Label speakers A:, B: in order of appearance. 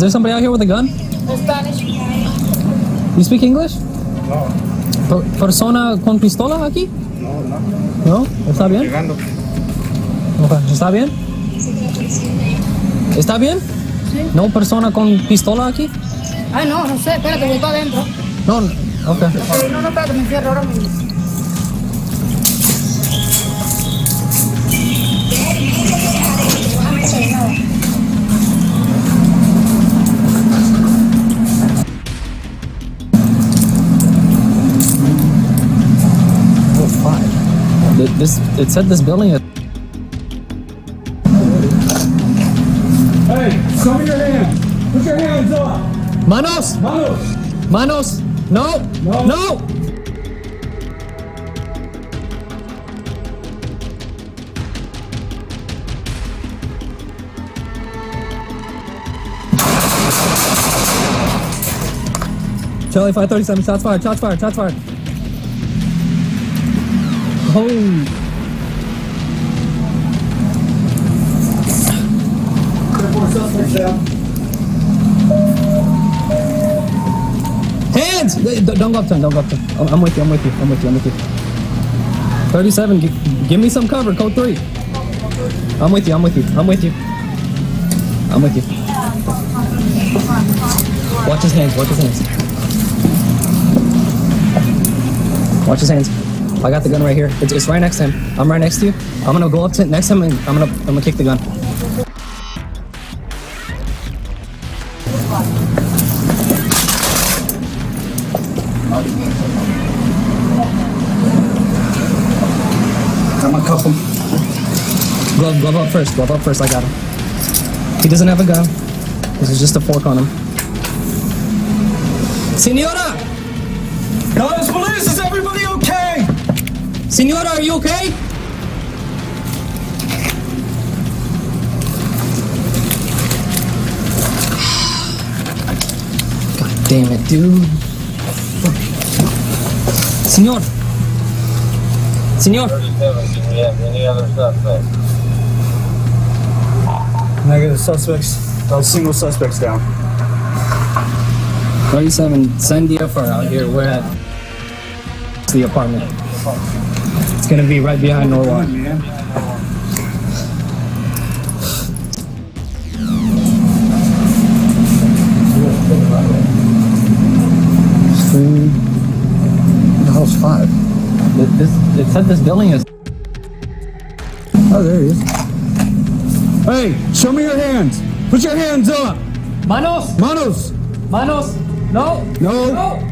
A: there somebody out here with a gun?
B: Spanish.
A: You speak English?
C: No,
A: ¿Persona con pistola aquí?
C: no, no.
A: ¿No? ¿Está bien?
C: Llegando.
A: Okay. ¿Está bien? ¿Está bien?
B: Sí.
A: ¿No persona con pistola aquí?
B: Ay, no, no sé, espérate, voy para adentro.
A: No, ok.
B: No, espérate, me encierro ahora mismo.
A: It said this building is...
C: Hey, show me your hands. Put your hands up.
A: Manos!
C: Manos.
A: Manos! No!
C: No.
A: No! Charlie 537, shots fired, shots fired, shots fired. Oh. Hands! Don't go up to him, don't go up to him. I'm with you, I'm with you, I'm with you, I'm with you. 37, give me some cover, code 3. I'm with you, I'm with you, I'm with you. I'm with you. Watch his hands, watch his hands. Watch his hands. I got the gun right here. It's right next to him. I'm right next to you. I'm gonna go up to next to him and I'm gonna kick the gun. I'm gonna cuff him. Glove up first. Glove up first. I got him. He doesn't have a gun. This is just a fork on him. Senora!
C: Guys, police, is everybody okay?
A: Senora, are you okay? God damn it, dude. Senor. Senor.
D: 37, do we have any other suspects?
C: Negative suspects. Single suspects down.
A: 37, send the FR out here. We're at the apartment. It's gonna be right behind Norwalk.
C: Man.
A: The house 5. It said this building is...
C: Oh, there he is. Hey, show me your hands. Put your hands up.
A: Manos!
C: Manos.
A: Manos! No!
C: No.
A: No!